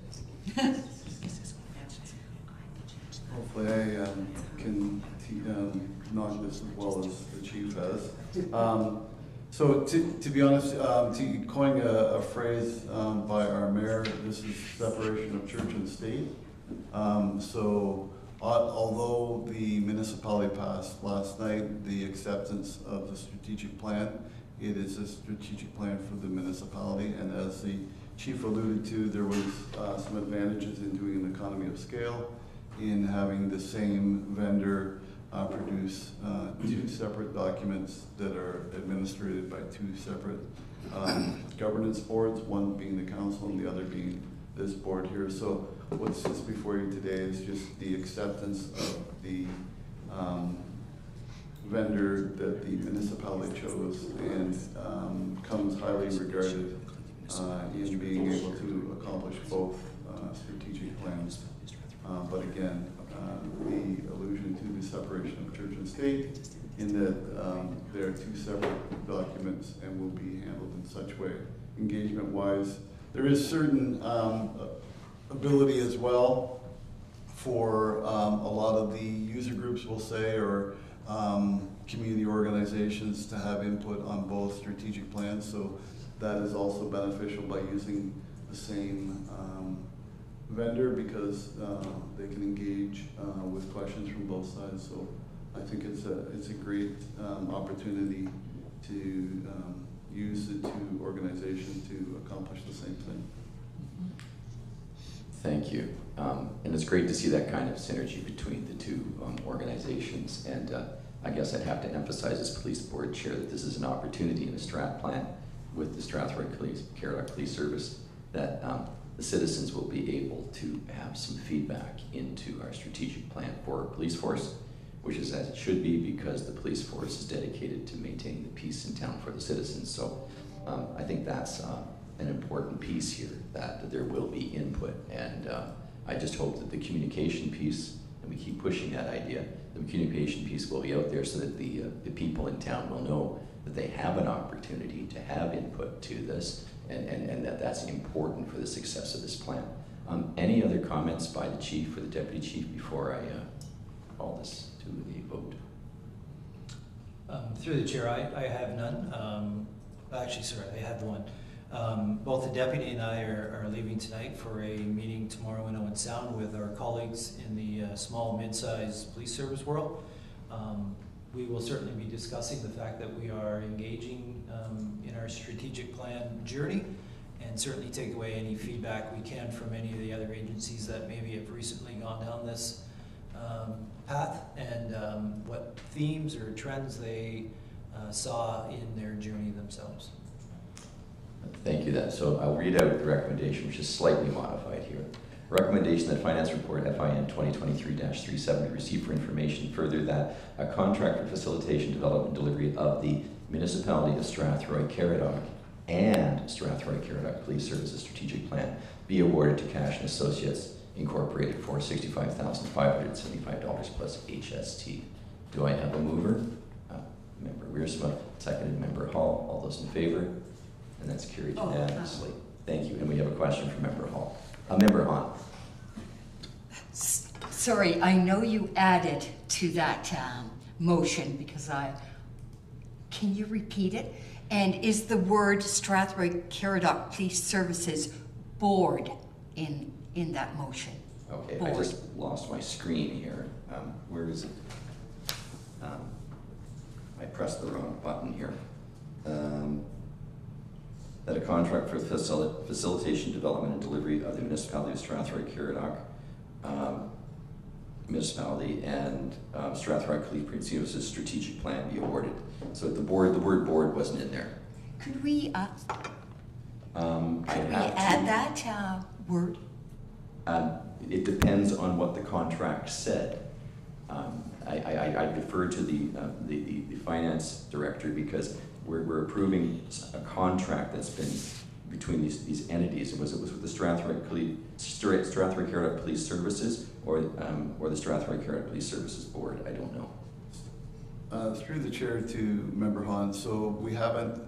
Hopefully I can knock this as well as the chief has. So to be honest, to coin a phrase by our mayor, this is separation of church and state. So although the municipality passed last night the acceptance of the strategic plan, it is a strategic plan for the municipality, and as the chief alluded to, there was some advantages in doing an economy of scale, in having the same vendor produce 2 separate documents that are administered by 2 separate governance boards, one being the council and the other being this board here. So what sits before you today is just the acceptance of the vendor that the municipality chose, and comes highly regarded in being able to accomplish both strategic plans. But again, the allusion to the separation of church and state, in that there are two separate documents and will be handled in such way. Engagement-wise, there is certain ability as well for a lot of the user groups, we'll say, or community organizations to have input on both strategic plans. So that is also beneficial by using the same vendor, because they can engage with questions from both sides. So I think it's a great opportunity to use the two organizations to accomplish the same thing.
Thank you. And it's great to see that kind of synergy between the two organizations. And I guess I'd have to emphasize as police board chair that this is an opportunity in a strat plan with the Strathroy-Caradoc Police Service that the citizens will be able to have some feedback into our strategic plan for our police force, which is as it should be, because the police force is dedicated to maintaining the peace in town for the citizens. So I think that's an important piece here, that there will be input. And I just hope that the communication piece, and we keep pushing that idea, the communication piece will be out there so that the people in town will know that they have an opportunity to have input to this, and that's important for the success of this plan. Any other comments by the chief or the deputy chief before I call this to the vote?
Through the chair, I have none. Actually, sorry, I have one. Both the deputy and I are leaving tonight for a meeting tomorrow in Owen Sound with our colleagues in the small, mid-sized police service world. We will certainly be discussing the fact that we are engaging in our strategic plan journey, and certainly take away any feedback we can from any of the other agencies that maybe have recently gone down this path, and what themes or trends they saw in their journey themselves.
Thank you. So I'll read out the recommendation, which is slightly modified here. Recommendation that Finance Report FIN 2023-37 be received for information. Further, that a contract for facilitation, development, and delivery of the municipality of Strathroy-Caradoc and Strathroy-Caradoc Police Services Strategic Plan be awarded to Cash and Associates Incorporated for $65,575 plus HST. Do I have a mover? Member Wiersma, seconded Member Hall. All those in favor? And that's carried unanimously. Thank you. And we have a question from Member Hall. Member Hahn.
Sorry, I know you added to that motion because can you repeat it? And is the word Strathroy-Caradoc Police Services Board in that motion?
Okay,
Board.
I just lost my screen here. Where is it? I pressed the wrong button here. That a contract for facilitation, development, and delivery of the municipality of Strathroy-Caradoc municipality and Strathroy Police Services strategic plan be awarded. So the word board wasn't in there.
Could we
I
add that word?
It depends on what the contract said. I defer to the finance director, because we're approving a contract that's been between these entities. Was it with the Strathroy-Caradoc Police Services or the Strathroy-Caradoc Police Services Board? I don't know.
Through the chair to Member Hahn, so we haven't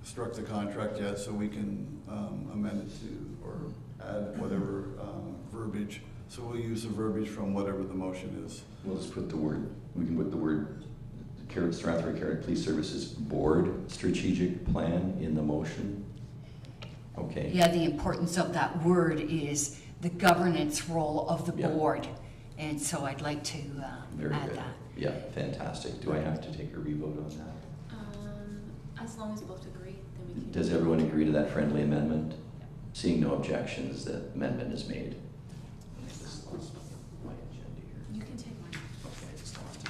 struck the contract yet, so we can amend it to or add whatever verbiage. So we'll use the verbiage from whatever the motion is.
We'll just put the word, we can put the word Strathroy-Caradoc Police Services Board strategic plan in the motion. Okay.
Yeah, the importance of that word is the governance role of the board. And so I'd like to
Very
add
good.
that.
Yeah, fantastic. Do I have to take a revote on that?
As long as both agree, then we can.
Does everyone agree to that friendly amendment? Seeing no objections, the amendment is made. I just lost my agenda here.
You can take mine.
Okay, I just lost it.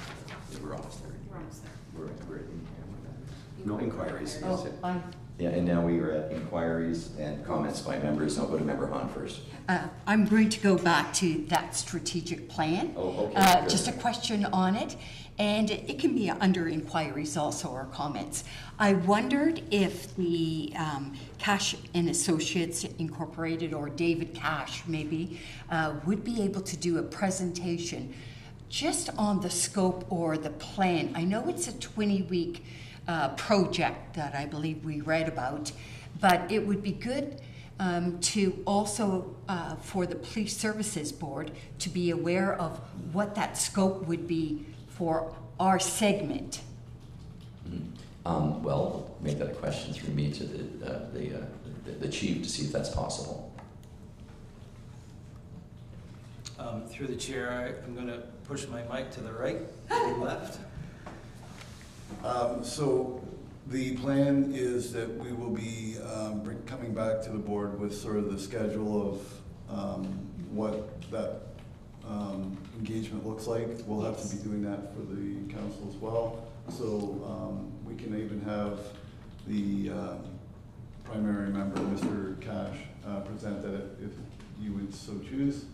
We're almost there.
We're almost there.
We're no inquiries.
Oh, I
Yeah, and now we are at inquiries and comments by members. I'll go to Member Hahn first.
I'm going to go back to that strategic plan.
Oh, okay, good.
Just a question on it. and it can be under inquiries also or comments. I wondered if the Cash and Associates Incorporated, or David Cash maybe, would be able to do a presentation just on the scope or the plan. I know it's a 20-week project that I believe we read about, but it would be good to also, for the Police Services Board, to be aware of what that scope would be for our segment.
Well, make that a question through me to the chief to see if that's possible.
Through the chair, I'm going to push my mic to the right, to the left.
So the plan is that we will be coming back to the board with sort of the schedule of what that engagement looks like. We'll have to be doing that for the council as well. So we can even have the primary member, Mr. Cash, present that if you would so choose.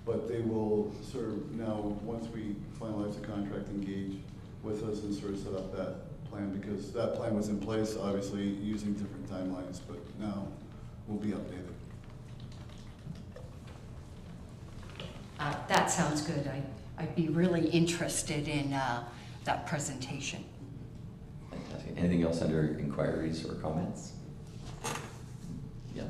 But they will sort of now, once we finalize the contract, engage with us and sort of set up that plan, because that plan was in place, obviously using different timelines, but now will be updated.
That sounds good. I'd be really interested in that presentation.
Fantastic. Anything else under inquiries or comments? Yeah.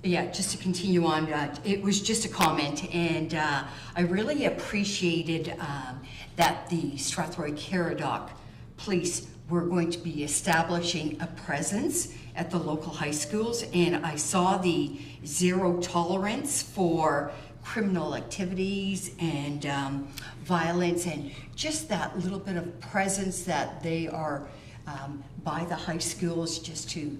Yeah, just to continue on, it was just a comment, and I really appreciated that the Strathroy-Caradoc Police were going to be establishing a presence at the local high schools, and I saw the zero tolerance for criminal activities and violence, and just that little bit of presence that they are by the high schools, just to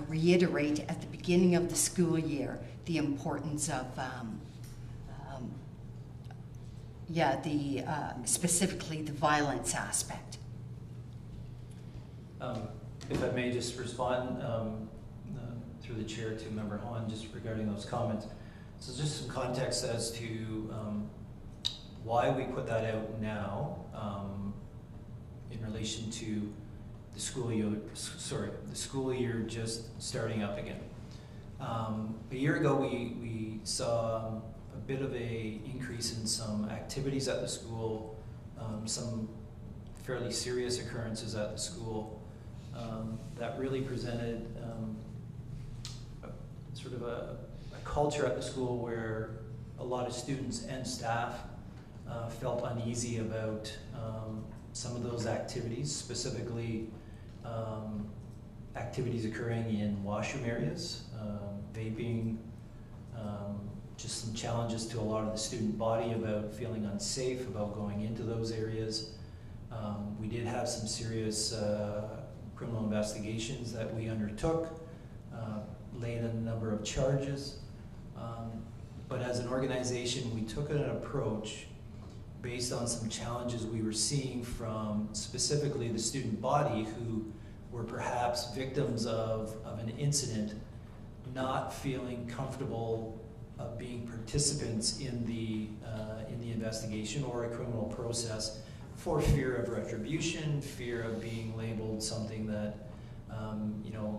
reiterate at the beginning of the school year the importance of specifically the violence aspect.
If I may just respond through the chair to Member Hahn, just regarding those comments. So just some context as to why we put that out now in relation to the school year just starting up again. A year ago, we saw a bit of a increase in some activities at the school, some fairly serious occurrences at the school that really presented sort of a culture at the school where a lot of students and staff felt uneasy about some of those activities, specifically activities occurring in washroom areas, vaping, just some challenges to a lot of the student body about feeling unsafe about going into those areas. We did have some serious criminal investigations that we undertook, laid a number of charges, but as an organization we took an approach based on some challenges we were seeing from specifically the student body who were perhaps victims of an incident, not feeling comfortable being participants in the investigation or a criminal process for fear of retribution, fear of being labeled something that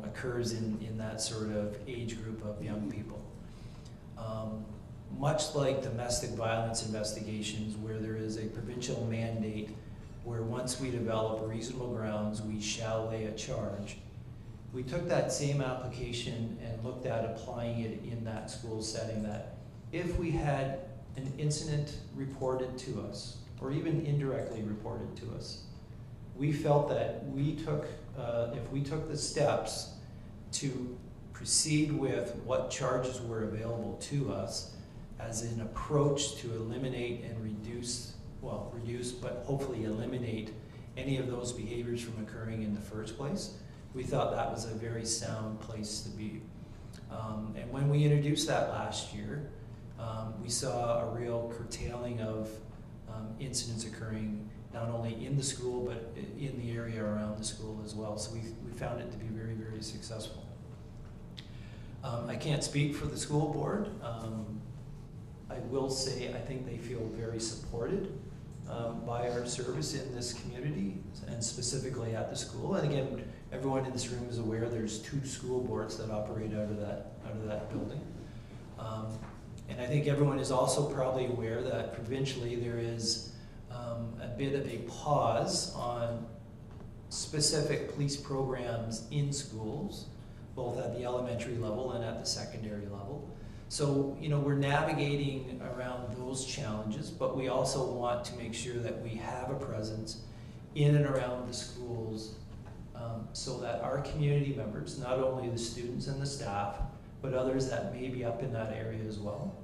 occurs in that sort of age group of young people. Much like domestic violence investigations, where there is a provincial mandate where once we develop reasonable grounds, we shall lay a charge. We took that same application and looked at applying it in that school setting, that if we had an incident reported to us, or even indirectly reported to us, we felt that if we took the steps to proceed with what charges were available to us as an approach to eliminate and reduce, but hopefully eliminate any of those behaviors from occurring in the first place, we thought that was a very sound place to be. And when we introduced that last year, we saw a real curtailing of incidents occurring not only in the school, but in the area around the school as well. So we found it to be very, very successful. I can't speak for the school board. I will say I think they feel very supported by our service in this community and specifically at the school. And again, everyone in this room is aware there's 2 school boards that operate out of that building. And I think everyone is also probably aware that provincially there is a bit of a pause on specific police programs in schools, both at the elementary level and at the secondary level. So, you know, we're navigating around those challenges, but we also want to make sure that we have a presence in and around the schools so that our community members, not only the students and the staff, but others that may be up in that area as well,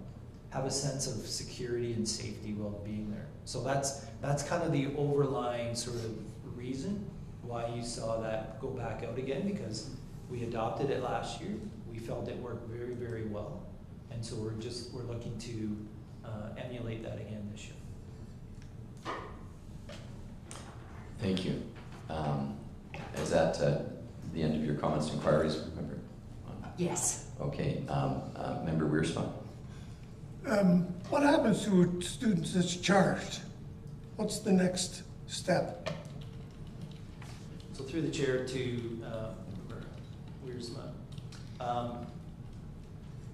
have a sense of security and safety while being there. So that's kind of the overlying sort of reason why you saw that go back out again, because we adopted it last year. We felt it worked very, very well. And so we're looking to emulate that again this year.
Thank you. Is that the end of your comments and inquiries, member?
Yes.
Okay, member Wiersma.
What happens to a student that's charged? What's the next step?
So through the chair to member Wiersma.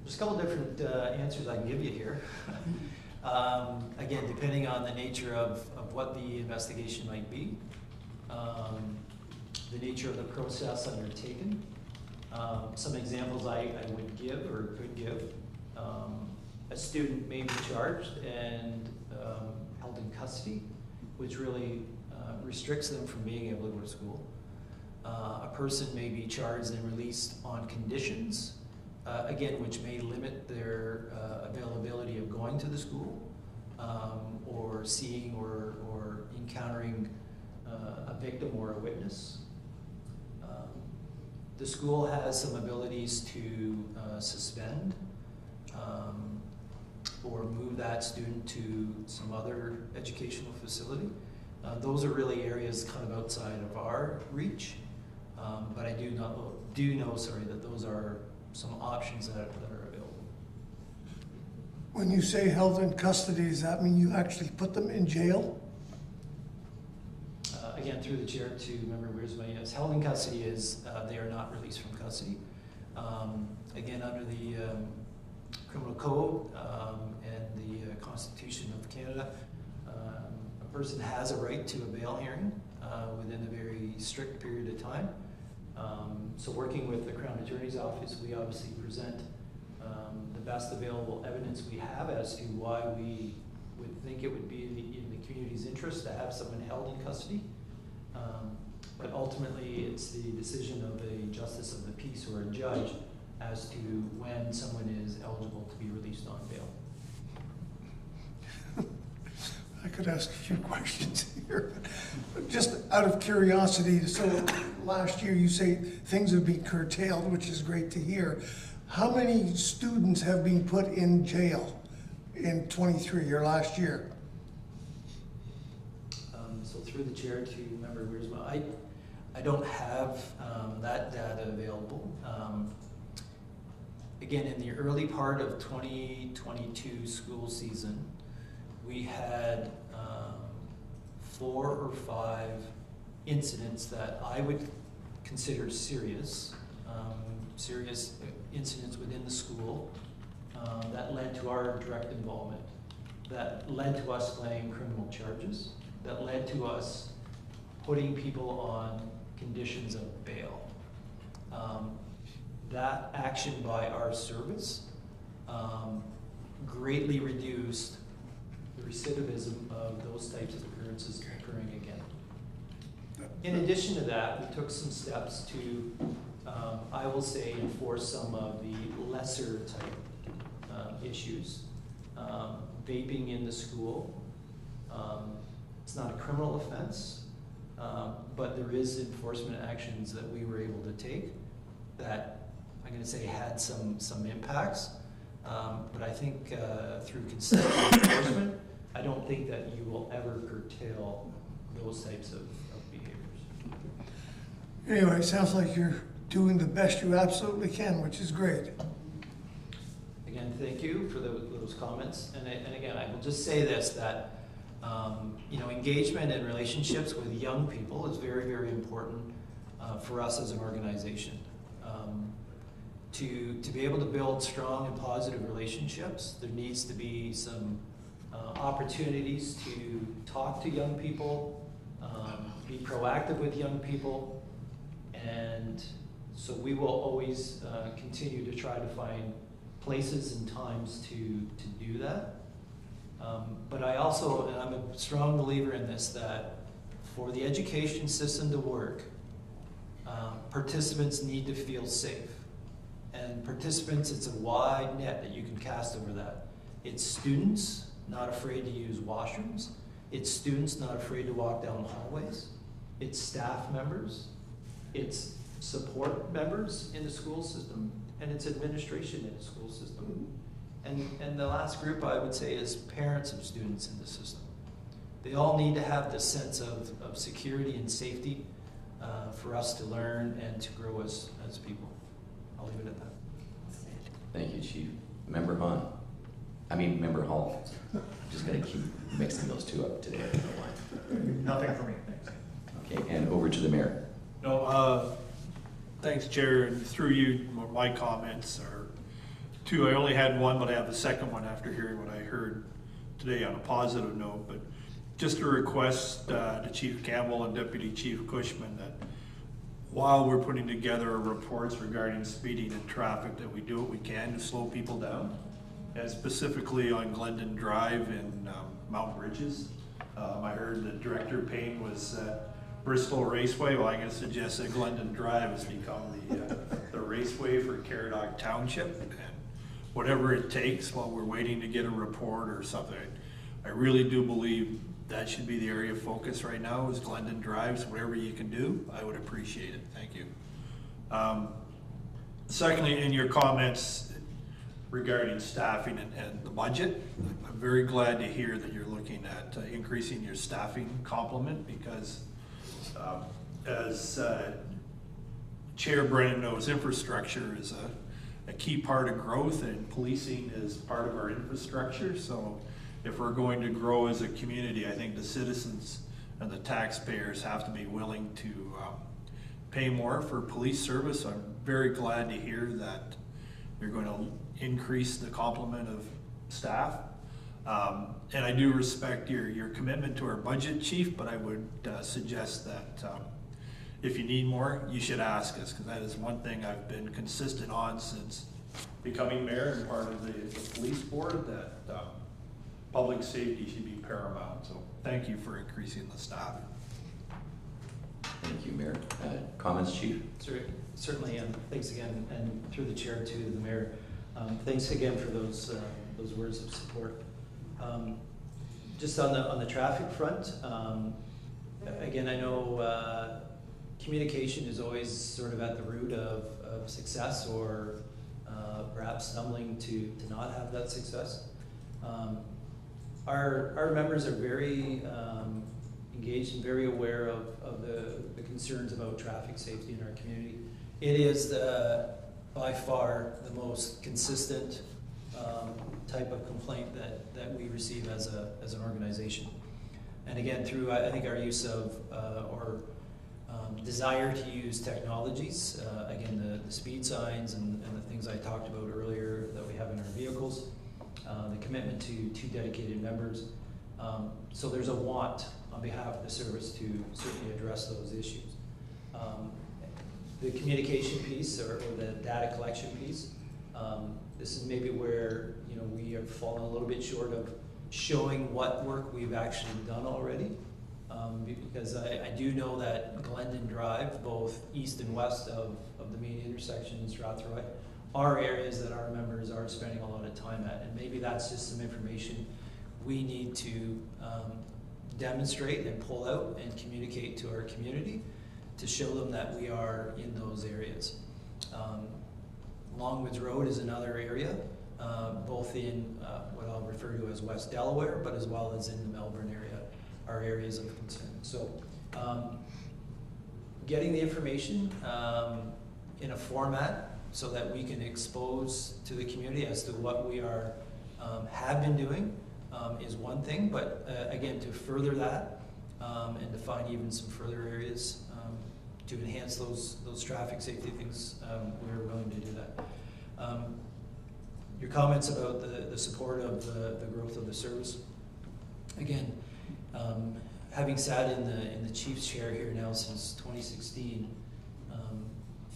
There's a couple different answers I can give you here. Again, depending on the nature of what the investigation might be, the nature of the process undertaken. Some examples I would give or could give. A student may be charged and held in custody, which really restricts them from being able to go to school. A person may be charged and released on conditions, again, which may limit their availability of going to the school or seeing or encountering a victim or a witness. The school has some abilities to suspend or move that student to some other educational facility. Those are really areas kind of outside of our reach, but I do know that those are some options that are available.
When you say held in custody, does that mean you actually put them in jail?
Again, through the chair to member Wiersma, yes, held in custody is they are not released from custody. Again, under the criminal code and the Constitution of Canada, a person has a right to a bail hearing within a very strict period of time. So working with the Crown Attorney's Office, we obviously present the best available evidence we have as to why we would think it would be in the community's interest to have someone held in custody. But ultimately, it's the decision of a justice of the peace or a judge as to when someone is eligible to be released on bail.
I could ask a few questions here. Just out of curiosity, so last year you say things have been curtailed, which is great to hear. How many students have been put in jail in 23, or last year?
So through the chair to member Wiersma, I don't have that data available. Again, in the early part of 2022 school season, we had 4 or 5 incidents that I would consider serious incidents within the school that led to our direct involvement, that led to us laying criminal charges, that led to us putting people on conditions of bail. That action by our service greatly reduced the recidivism of those types of occurrences occurring again. In addition to that, we took some steps to, I will say, enforce some of the lesser type issues. Vaping in the school. It's not a criminal offense, but there is enforcement actions that we were able to take that I'm going to say had some impacts. But I think through consistent enforcement, I don't think that you will ever curtail those types of behaviors.
Anyway, it sounds like you're doing the best you absolutely can, which is great.
Again, thank you for those comments. And again, I will just say this, that Engagement and relationships with young people is very, very important for us as an organization. To be able to build strong and positive relationships, there needs to be some opportunities to talk to young people, be proactive with young people, and so we will always continue to try to find places and times to do that. But I also, and I'm a strong believer in this, that for the education system to work, participants need to feel safe. And participants, it's a wide net that you can cast over that. It's students not afraid to use washrooms. It's students not afraid to walk down hallways. It's staff members. It's support members in the school system. And it's administration in the school system. And the last group I would say is parents of students in the system. They all need to have this sense of security and safety for us to learn and to grow as people. I'll leave it at that.
Thank you, Chief. Member Hall. I'm just gonna keep mixing those two up today. I don't know why.
Nothing for me, thanks.
Okay, and over to the mayor.
No, thanks, Chair, and through you, my comments are two. I only had one, but I have a second one after hearing what I heard today on a positive note. But just a request to Chief Campbell and Deputy Chief Cushman that while we're putting together reports regarding speeding and traffic, that we do what we can to slow people down, and specifically on Glendon Drive and Mount Bridges. I heard that Director Payne was Bristol Raceway. Well, I'm going to suggest that Glendon Drive has become the raceway for Caradoc Township, and whatever it takes while we're waiting to get a report or something. I really do believe that should be the area of focus right now is Glendon Drive. So whatever you can do, I would appreciate it. Thank you. Secondly, in your comments regarding staffing and the budget, I'm very glad to hear that you're looking at increasing your staffing complement, because as Chair Brennan knows, infrastructure is a key part of growth, and policing is part of our infrastructure. So if we're going to grow as a community, I think the citizens and the taxpayers have to be willing to pay more for police service. I'm very glad to hear that you're going to increase the complement of staff. And I do respect your commitment to our budget, Chief, but I would suggest that if you need more, you should ask us, because that is one thing I've been consistent on since becoming mayor and part of the police board, that public safety should be paramount. So thank you for increasing the staff.
Thank you, Mayor. Comments, Chief?
Certainly, and thanks again, and through the chair to the mayor. Thanks again for those words of support. Just on the traffic front, again, I know communication is always sort of at the root of success, or perhaps stumbling to not have that success. Our members are very engaged and very aware of the concerns about traffic safety in our community. It is by far the most consistent type of complaint that we receive as an organization. And again, through I think our use of or desire to use technologies, again the speed signs and the things I talked about earlier that we have in our vehicles, the commitment to dedicated members. So there's a want on behalf of the service to certainly address those issues. The communication piece or the data collection piece, this is maybe where we have fallen a little bit short of showing what work we've actually done already. Because I do know that Glendon Drive, both east and west of the main intersection in Strathroy, are areas that our members are spending a lot of time at. And maybe that's just some information we need to demonstrate and pull out and communicate to our community to show them that we are in those areas. Longwoods Road is another area, both in what I'll refer to as West Delaware, but as well as in the Melbourne area, are areas of concern. So getting the information in a format so that we can expose to the community as to what we are have been doing, is one thing, but again, to further that and to find even some further areas to enhance those traffic safety things, we're willing to do that. Your comments about the support of the growth of the service, again, having sat in the chief's chair here now since 2016,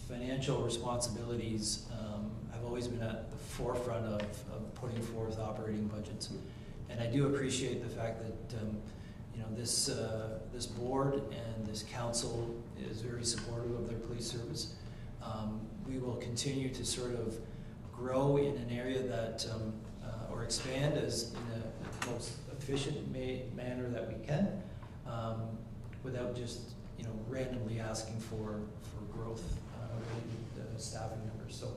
financial responsibilities have always been at the forefront of putting forth operating budgets. And I do appreciate the fact that this board and this council is very supportive of their police service. We will continue to sort of grow in an area that, or expand as in the most efficient manner that we can, without just randomly asking for growth related staffing numbers. So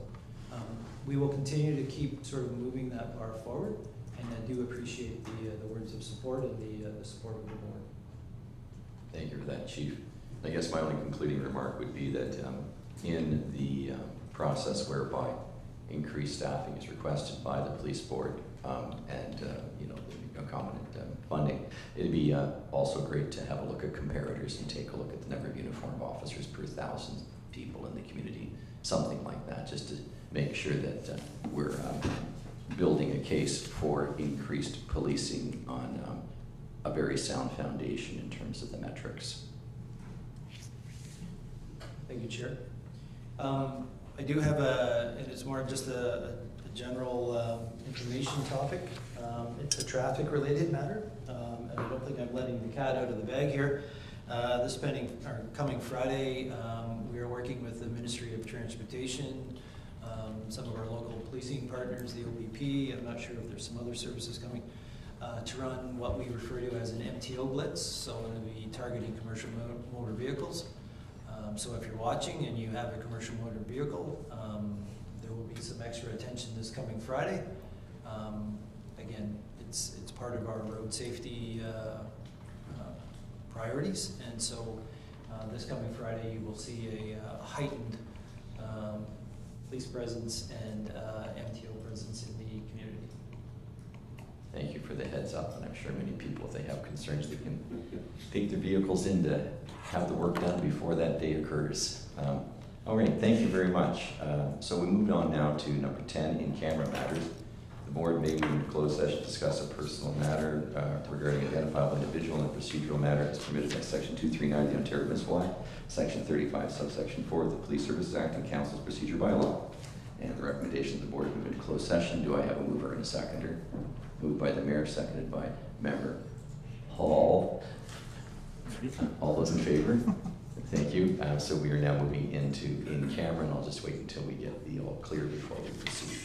we will continue to keep sort of moving that bar forward, and I do appreciate the words of support and the support of the board.
Thank you for that, Chief. I guess my only concluding remark would be that in the process whereby increased staffing is requested by the police board and the concomitant funding, it'd be also great to have a look at comparators and take a look at the number of uniformed officers per 1,000 people in the community, something like that, just to make sure that we're building a case for increased policing on a very sound foundation in terms of the metrics.
Thank you, Chair. I do have and it's more of just a general information topic. It's a traffic-related matter, and I don't think I'm letting the cat out of the bag here. Coming Friday, we are working with the Ministry of Transportation, some of our local policing partners, the OPP. I'm not sure if there's some other services coming to run what we refer to as an MTO blitz. So we're going to be targeting commercial motor vehicles. So if you're watching and you have a commercial motor vehicle, there will be some extra attention this coming Friday. Again, it's part of our road safety priorities, and so this coming Friday you will see a heightened police presence and MTO presence in the community.
Thank you for the heads up, and I'm sure many people, if they have concerns, they can take their vehicles in to have the work done before that day occurs. All right, thank you very much. So we moved on now to number 10, in-camera matters. The board may move into closed session to discuss a personal matter regarding identifiable individual and a procedural matter as permitted by Section 239 of the Ontario Municipal Act, Section 35, subsection 4 of the Police Services Act and Council's Procedure Bylaw. And the recommendation of the board move into closed session. Do I have a mover and a seconder? Moved by the mayor, seconded by member Hall. All those in favor? Thank you. So we are now moving into in-camera, and I'll just wait until we get the all clear before we proceed.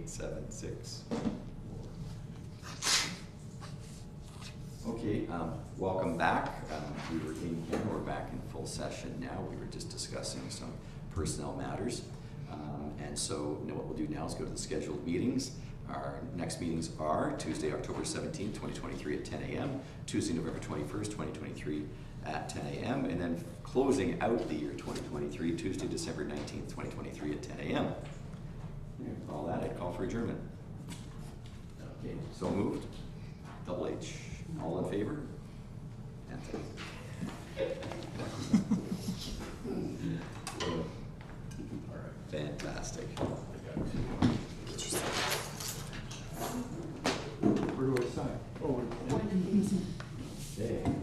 876. Okay, welcome back. We were in here, we're back in full session now. We were just discussing some personnel matters. And so what we'll do now is go to the scheduled meetings. Our next meetings are Tuesday, October 17th, 2023 at 10 a.m., Tuesday, November 21st, 2023 at 10 a.m., and then closing out the year 2023, Tuesday, December 19th, 2023 at 10 a.m. All that, I'd call for adjournment. Okay, so moved. Double H. All in favor? Fantastic.
Where do I sign? Oh,
Okay.